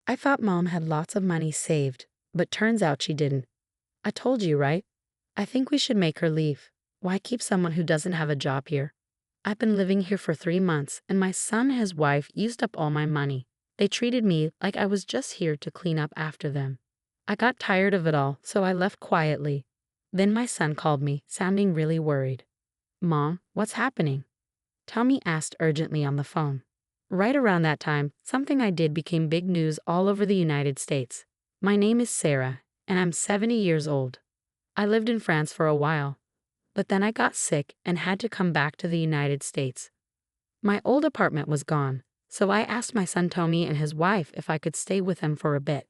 I thought Mom had lots of money saved, but turns out she didn't. I told you, right? I think we should make her leave. Why keep someone who doesn't have a job here? I've been living here for 3 months, and my son and his wife used up all my money. They treated me like I was just here to clean up after them. I got tired of it all, so I left quietly. Then my son called me, sounding really worried. Mom, what's happening? Tommy asked urgently on the phone. Right around that time, something I did became big news all over the United States. My name is Sarah, and I'm 70 years old. I lived in France for a while, but then I got sick and had to come back to the United States. My old apartment was gone, so I asked my son Tommy and his wife if I could stay with them for a bit.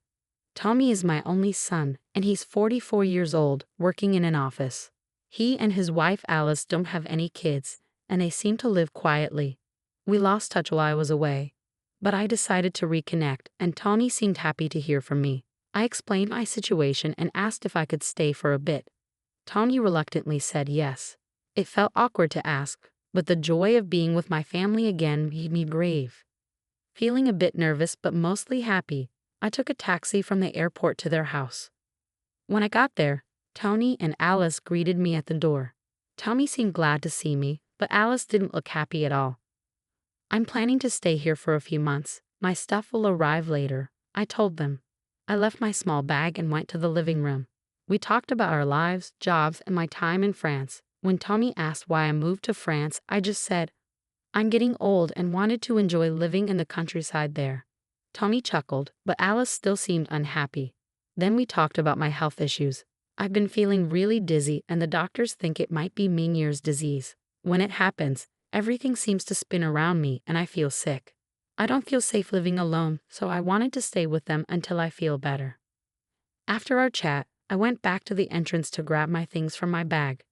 Tommy is my only son, and he's 44 years old, working in an office. He and his wife Alice don't have any kids, and they seem to live quietly. We lost touch while I was away, but I decided to reconnect, and Tommy seemed happy to hear from me. I explained my situation and asked if I could stay for a bit. Tommy reluctantly said yes. It felt awkward to ask, but the joy of being with my family again made me brave. Feeling a bit nervous but mostly happy, I took a taxi from the airport to their house. When I got there, Tony and Alice greeted me at the door. Tommy seemed glad to see me, but Alice didn't look happy at all. I'm planning to stay here for a few months. My stuff will arrive later, I told them. I left my small bag and went to the living room. We talked about our lives, jobs, and my time in France. When Tommy asked why I moved to France, I just said, I'm getting old and wanted to enjoy living in the countryside there. Tommy chuckled, but Alice still seemed unhappy. Then we talked about my health issues. I've been feeling really dizzy and the doctors think it might be Meniere's disease. When it happens, everything seems to spin around me and I feel sick. I don't feel safe living alone, so I wanted to stay with them until I feel better. After our chat, I went back to the entrance to grab my things from my bag.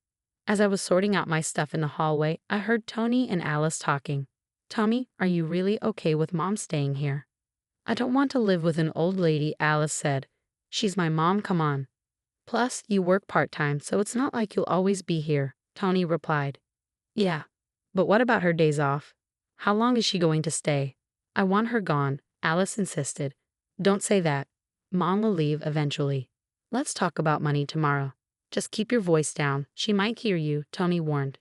As I was sorting out my stuff in the hallway, I heard Tony and Alice talking. Tommy, are you really okay with Mom staying here? I don't want to live with an old lady, Alice said. She's my mom, come on. Plus, you work part-time, so it's not like you'll always be here, Tony replied. Yeah, but what about her days off? How long is she going to stay? I want her gone, Alice insisted. Don't say that. Mom will leave eventually. Let's talk about money tomorrow. Just keep your voice down. She might hear you, Tony warned.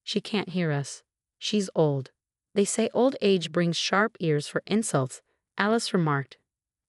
She can't hear us. She's old. They say old age brings sharp ears for insults, Alice remarked.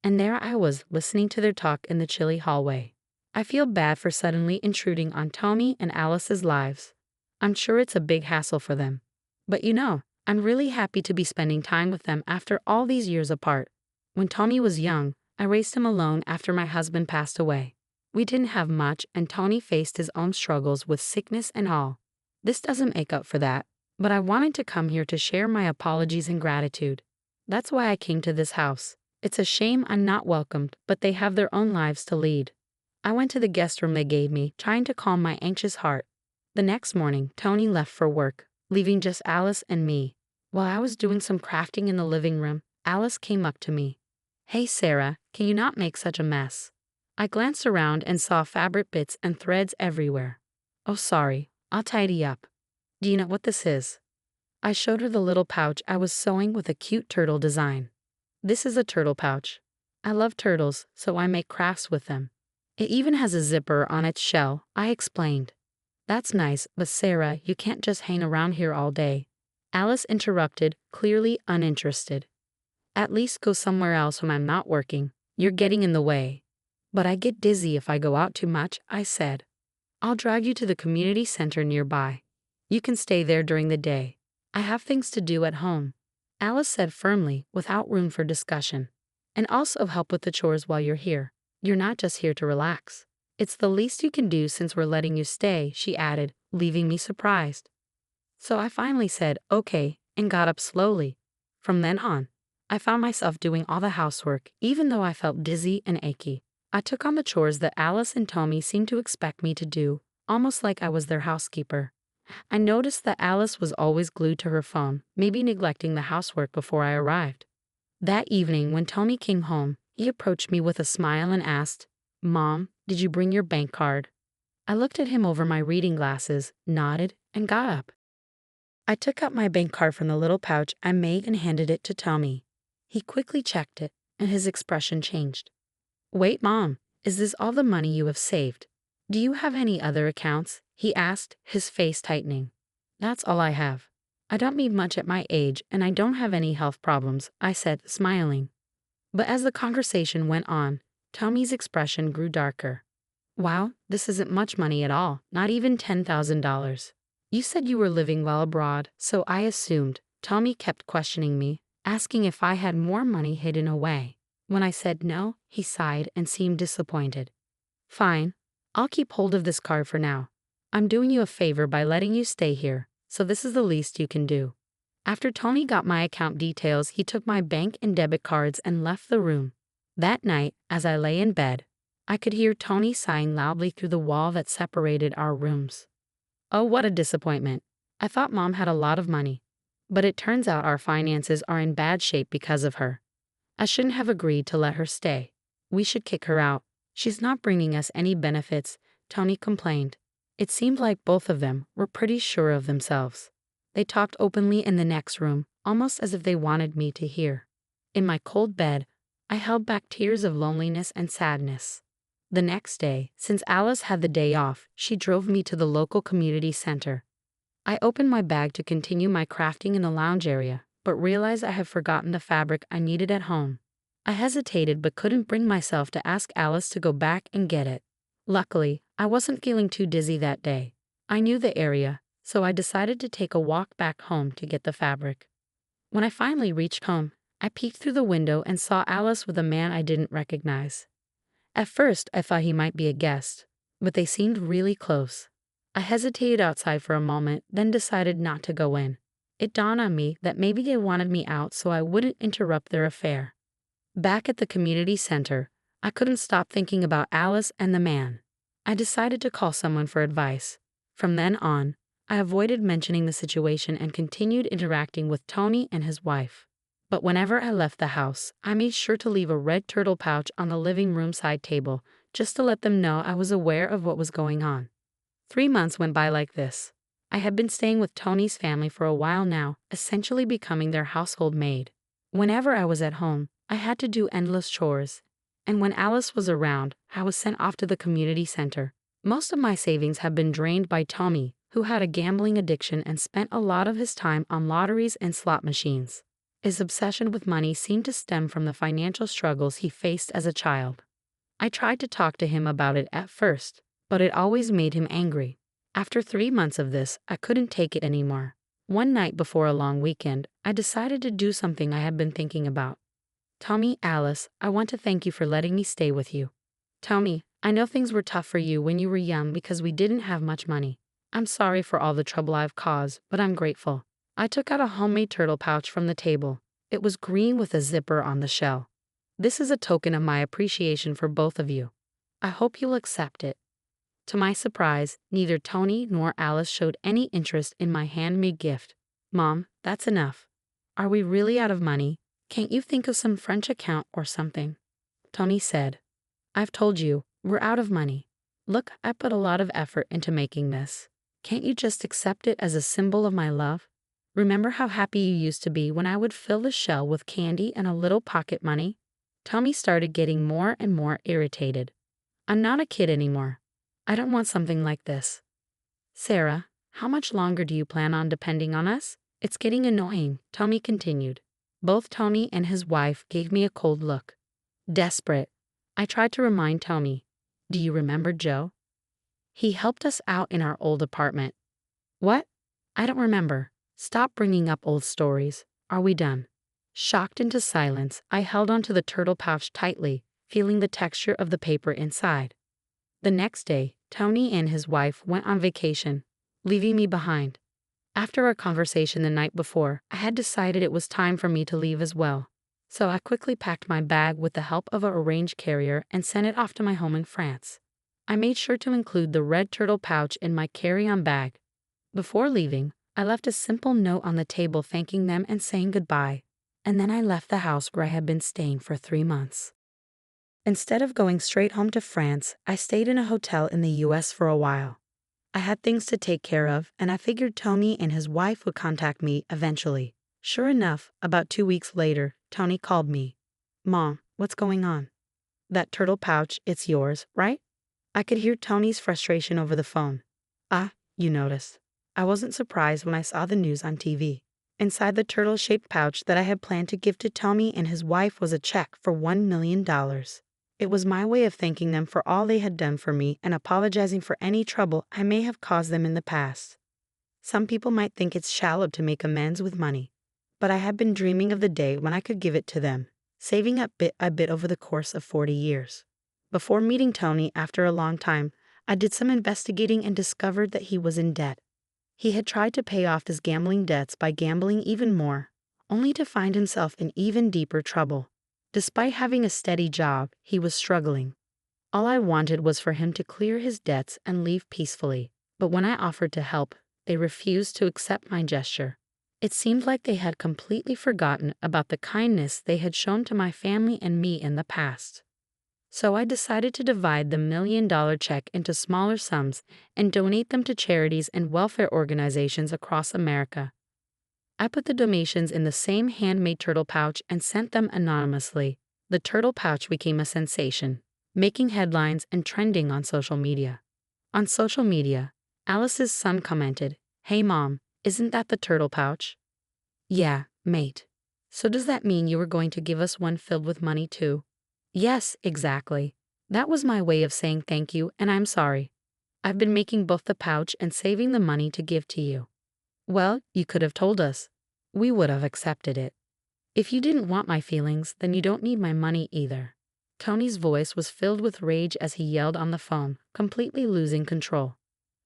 And there I was, listening to their talk in the chilly hallway. I feel bad for suddenly intruding on Tommy and Alice's lives. I'm sure it's a big hassle for them. But I'm really happy to be spending time with them after all these years apart. When Tommy was young, I raised him alone after my husband passed away. We didn't have much, and Tony faced his own struggles with sickness and all. This doesn't make up for that, but I wanted to come here to share my apologies and gratitude. That's why I came to this house. It's a shame I'm not welcomed, but they have their own lives to lead. I went to the guest room they gave me, trying to calm my anxious heart. The next morning, Tony left for work, leaving just Alice and me. While I was doing some crafting in the living room, Alice came up to me. Hey Sarah, can you not make such a mess? I glanced around and saw fabric bits and threads everywhere. Oh sorry, I'll tidy up. Do you know what this is? I showed her the little pouch I was sewing with a cute turtle design. This is a turtle pouch. I love turtles, so I make crafts with them. It even has a zipper on its shell, I explained. That's nice, but Sarah, you can't just hang around here all day. Alice interrupted, clearly uninterested. At least go somewhere else when I'm not working. You're getting in the way. But I get dizzy if I go out too much, I said. I'll drag you to the community center nearby. You can stay there during the day. I have things to do at home, Alice said firmly, without room for discussion. And also help with the chores while you're here. You're not just here to relax. It's the least you can do since we're letting you stay, she added, leaving me surprised. So I finally said, okay, and got up slowly. From then on, I found myself doing all the housework, even though I felt dizzy and achy. I took on the chores that Alice and Tommy seemed to expect me to do, almost like I was their housekeeper. I noticed that Alice was always glued to her phone, maybe neglecting the housework before I arrived. That evening, when Tommy came home, he approached me with a smile and asked, Mom, did you bring your bank card? I looked at him over my reading glasses, nodded, and got up. I took out my bank card from the little pouch I made and handed it to Tommy. He quickly checked it, and his expression changed. Wait, Mom, is this all the money you have saved? Do you have any other accounts? He asked, his face tightening. That's all I have. I don't need much at my age, and I don't have any health problems, I said, smiling. But as the conversation went on, Tommy's expression grew darker. Wow, this isn't much money at all, not even $10,000. You said you were living well abroad, so I assumed. Tommy kept questioning me, asking if I had more money hidden away. When I said no, he sighed and seemed disappointed. Fine, I'll keep hold of this card for now. I'm doing you a favor by letting you stay here, so this is the least you can do. After Tony got my account details, he took my bank and debit cards and left the room. That night, as I lay in bed, I could hear Tony sighing loudly through the wall that separated our rooms. Oh, what a disappointment. I thought Mom had a lot of money. But it turns out our finances are in bad shape because of her. I shouldn't have agreed to let her stay. We should kick her out. She's not bringing us any benefits, Tony complained. It seemed like both of them were pretty sure of themselves. They talked openly in the next room, almost as if they wanted me to hear. In my cold bed, I held back tears of loneliness and sadness. The next day, since Alice had the day off, she drove me to the local community center. I opened my bag to continue my crafting in the lounge area, but realized I had forgotten the fabric I needed at home. I hesitated but couldn't bring myself to ask Alice to go back and get it. Luckily, I wasn't feeling too dizzy that day. I knew the area, so I decided to take a walk back home to get the fabric. When I finally reached home, I peeked through the window and saw Alice with a man I didn't recognize. At first, I thought he might be a guest, but they seemed really close. I hesitated outside for a moment, then decided not to go in. It dawned on me that maybe they wanted me out so I wouldn't interrupt their affair. Back at the community center, I couldn't stop thinking about Alice and the man. I decided to call someone for advice. From then on, I avoided mentioning the situation and continued interacting with Tony and his wife. But whenever I left the house, I made sure to leave a red turtle pouch on the living room side table, just to let them know I was aware of what was going on. 3 months went by like this. I had been staying with Tony's family for a while now, essentially becoming their household maid. Whenever I was at home, I had to do endless chores. And when Alice was around, I was sent off to the community center. Most of my savings had been drained by Tommy, who had a gambling addiction and spent a lot of his time on lotteries and slot machines. His obsession with money seemed to stem from the financial struggles he faced as a child. I tried to talk to him about it at first, but it always made him angry. After 3 months of this, I couldn't take it anymore. One night before a long weekend, I decided to do something I had been thinking about. Tommy, Alice, I want to thank you for letting me stay with you. Tommy, I know things were tough for you when you were young because we didn't have much money. I'm sorry for all the trouble I've caused, but I'm grateful. I took out a homemade turtle pouch from the table. It was green with a zipper on the shell. This is a token of my appreciation for both of you. I hope you'll accept it. To my surprise, neither Tony nor Alice showed any interest in my handmade gift. Mom, that's enough. Are we really out of money? Can't you think of some French account or something? Tony said. I've told you, we're out of money. Look, I put a lot of effort into making this. Can't you just accept it as a symbol of my love? Remember how happy you used to be when I would fill the shell with candy and a little pocket money? Tommy started getting more and more irritated. I'm not a kid anymore. I don't want something like this. Sarah, how much longer do you plan on depending on us? It's getting annoying, Tommy continued. Both Tony and his wife gave me a cold look. Desperate, I tried to remind Tommy. Do you remember Joe? He helped us out in our old apartment. What? I don't remember. Stop bringing up old stories. Are we done? Shocked into silence, I held onto the turtle pouch tightly, feeling the texture of the paper inside. The next day, Tony and his wife went on vacation, leaving me behind. After our conversation the night before, I had decided it was time for me to leave as well. So I quickly packed my bag with the help of a arranged carrier and sent it off to my home in France. I made sure to include the red turtle pouch in my carry-on bag. Before leaving, I left a simple note on the table thanking them and saying goodbye, and then I left the house where I had been staying for 3 months. Instead of going straight home to France, I stayed in a hotel in the US for a while. I had things to take care of, and I figured Tony and his wife would contact me eventually. Sure enough, about 2 weeks later, Tony called me. Mom, What's going on? That turtle pouch, it's yours, right? I could hear Tony's frustration over the phone. Ah, you noticed. I wasn't surprised when I saw the news on TV. Inside the turtle-shaped pouch that I had planned to give to Tony and his wife was a check for $1 million. It was my way of thanking them for all they had done for me and apologizing for any trouble I may have caused them in the past. Some people might think it's shallow to make amends with money, but I had been dreaming of the day when I could give it to them, saving up bit by bit over the course of 40 years. Before meeting Tony after a long time, I did some investigating and discovered that he was in debt. He had tried to pay off his gambling debts by gambling even more, only to find himself in even deeper trouble. Despite having a steady job, he was struggling. All I wanted was for him to clear his debts and leave peacefully, but when I offered to help, they refused to accept my gesture. It seemed like they had completely forgotten about the kindness they had shown to my family and me in the past. So I decided to divide the $1 million check into smaller sums and donate them to charities and welfare organizations across America. I put the donations in the same handmade turtle pouch and sent them anonymously. The turtle pouch became a sensation, making headlines and trending on social media. On social media, Alice's son commented, "Hey mom, isn't that the turtle pouch?" "Yeah, mate. So does that mean you were going to give us one filled with money too?" "Yes, exactly. That was my way of saying thank you and I'm sorry. I've been making both the pouch and saving the money to give to you." "Well, you could have told us. We would have accepted it. If you didn't want my feelings, then you don't need my money either." Tony's voice was filled with rage as he yelled on the phone, completely losing control.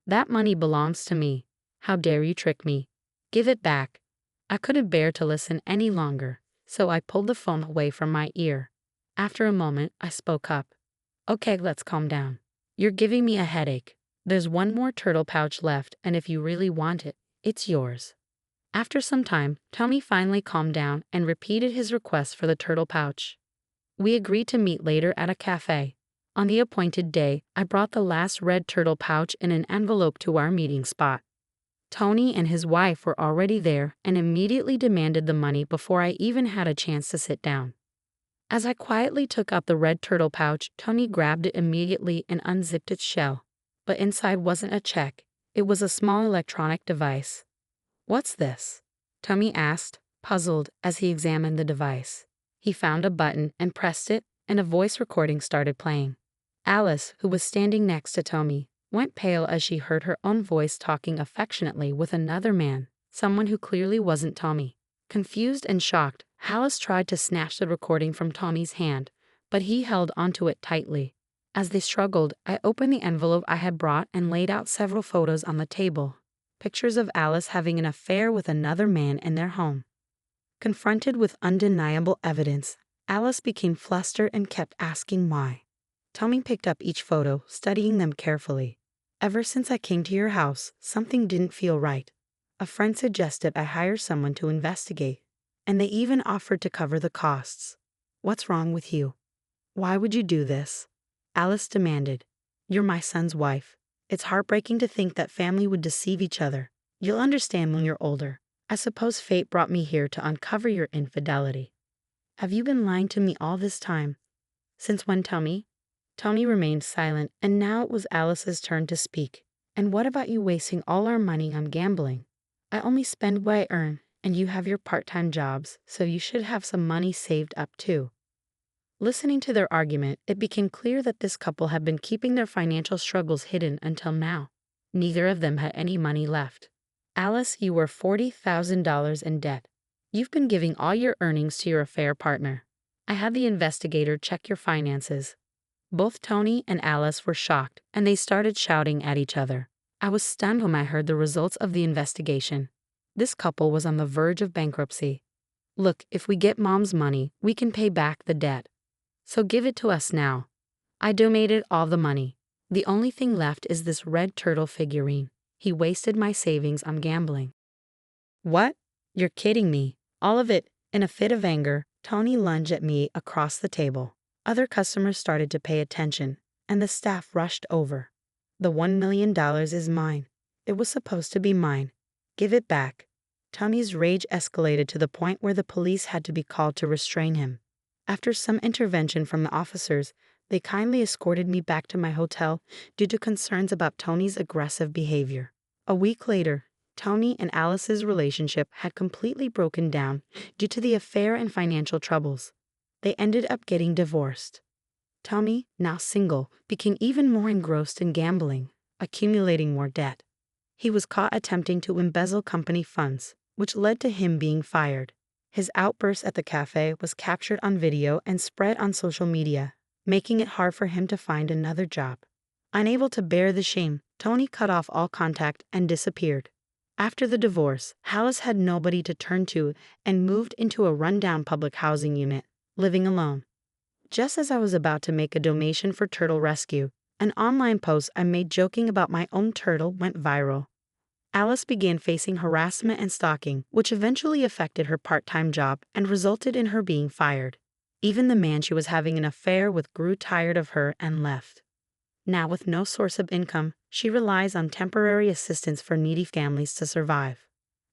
"That money belongs to me. How dare you trick me? Give it back." I couldn't bear to listen any longer, so I pulled the phone away from my ear. After a moment, I spoke up. "Okay, let's calm down. You're giving me a headache. There's one more turtle pouch left, and if you really want it, it's yours." After some time, Tony finally calmed down and repeated his request for the turtle pouch. We agreed to meet later at a cafe. On the appointed day, I brought the last red turtle pouch in an envelope to our meeting spot. Tony and his wife were already there and immediately demanded the money before I even had a chance to sit down. As I quietly took up the red turtle pouch, Tony grabbed it immediately and unzipped its shell. But inside wasn't a check, it was a small electronic device. "What's this?" Tony asked, puzzled as he examined the device. He found a button and pressed it, and a voice recording started playing. Alice, who was standing next to Tony, went pale as she heard her own voice talking affectionately with another man, someone who clearly wasn't Tommy. Confused and shocked, Alice tried to snatch the recording from Tommy's hand, but he held onto it tightly. As they struggled, I opened the envelope I had brought and laid out several photos on the table. Pictures of Alice having an affair with another man in their home. Confronted with undeniable evidence, Alice became flustered and kept asking why. Tommy picked up each photo, studying them carefully. "Ever since I came to your house, something didn't feel right. A friend suggested I hire someone to investigate, and they even offered to cover the costs. What's wrong with you? Why would you do this?" Alice demanded. "You're my son's wife. It's heartbreaking to think that family would deceive each other. You'll understand when you're older. I suppose fate brought me here to uncover your infidelity." "Have you been lying to me all this time? Since when, Tommy?" Tony remained silent, and now it was Alice's turn to speak. "And what about you wasting all our money on gambling? I only spend what I earn, and you have your part-time jobs, so you should have some money saved up too." Listening to their argument, it became clear that this couple had been keeping their financial struggles hidden until now. Neither of them had any money left. "Alice, you were $40,000 in debt. You've been giving all your earnings to your affair partner. I had the investigator check your finances." Both Tony and Alice were shocked, and they started shouting at each other. I was stunned when I heard the results of the investigation. This couple was on the verge of bankruptcy. "Look, if we get Mom's money, we can pay back the debt. So give it to us now." I donated all the money. The only thing left is this red turtle figurine. He wasted my savings on gambling. "What? You're kidding me. All of it?" In a fit of anger, Tony lunged at me across the table. Other customers started to pay attention, and the staff rushed over. "The $1 million is mine. It was supposed to be mine. Give it back." Tony's rage escalated to the point where the police had to be called to restrain him. After some intervention from the officers, they kindly escorted me back to my hotel due to concerns about Tony's aggressive behavior. A week later, Tony and Alice's relationship had completely broken down due to the affair and financial troubles. They ended up getting divorced. Tony, now single, became even more engrossed in gambling, accumulating more debt. He was caught attempting to embezzle company funds, which led to him being fired. His outburst at the cafe was captured on video and spread on social media, making it hard for him to find another job. Unable to bear the shame, Tony cut off all contact and disappeared. After the divorce, Alice had nobody to turn to and moved into a rundown public housing unit, living alone. Just as I was about to make a donation for turtle rescue, an online post I made joking about my own turtle went viral. Alice began facing harassment and stalking, which eventually affected her part-time job and resulted in her being fired. Even the man she was having an affair with grew tired of her and left. Now, with no source of income, she relies on temporary assistance for needy families to survive.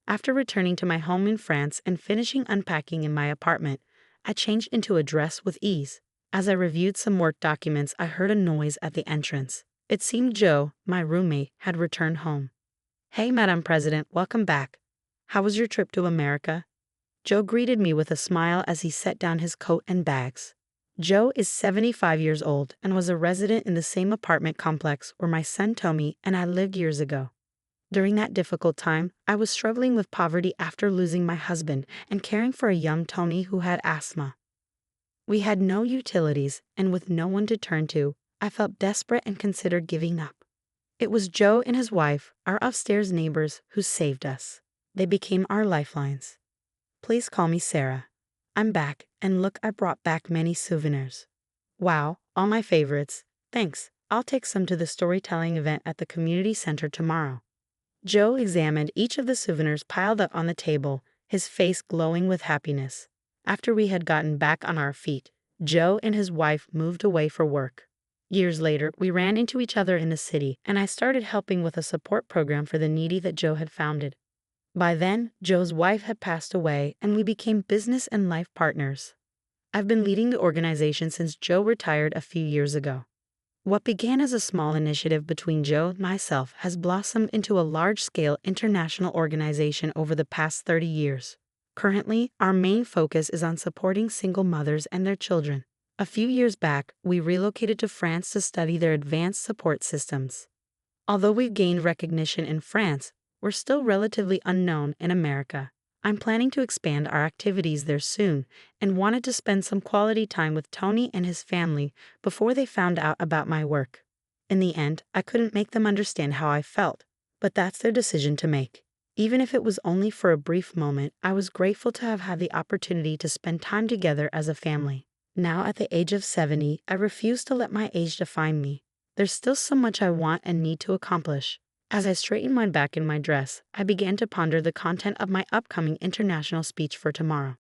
After returning to my home in France and finishing unpacking in my apartment, I changed into a dress with ease. As I reviewed some work documents, I heard a noise at the entrance. It seemed Joe, my roommate, had returned home. "Hey, Madam President, welcome back. How was your trip to America?" Joe greeted me with a smile as he set down his coat and bags. Joe is 75 years old and was a resident in the same apartment complex where my son Tommy and I lived years ago. During that difficult time, I was struggling with poverty after losing my husband and caring for a young Tony who had asthma. We had no utilities, and with no one to turn to, I felt desperate and considered giving up. It was Joe and his wife, our upstairs neighbors, who saved us. They became our lifelines. Please call me Sarah. I'm back, and look, I brought back many souvenirs. Wow, all my favorites. Thanks, I'll take some to the storytelling event at the community center tomorrow. Joe examined each of the souvenirs piled up on the table, his face glowing with happiness. After we had gotten back on our feet, Joe and his wife moved away for work. Years later, we ran into each other in the city, and I started helping with a support program for the needy that Joe had founded. By then, Joe's wife had passed away, and we became business and life partners. I've been leading the organization since Joe retired a few years ago. What began as a small initiative between Joe and myself has blossomed into a large-scale international organization over the past 30 years. Currently, our main focus is on supporting single mothers and their children. A few years back, we relocated to France to study their advanced support systems. Although we've gained recognition in France, we're still relatively unknown in America. I'm planning to expand our activities there soon and wanted to spend some quality time with Tony and his family before they found out about my work. In the end, I couldn't make them understand how I felt, but that's their decision to make. Even if it was only for a brief moment, I was grateful to have had the opportunity to spend time together as a family. Now, at the age of 70, I refuse to let my age define me. There's still so much I want and need to accomplish. As I straightened my back in my dress, I began to ponder the content of my upcoming international speech for tomorrow.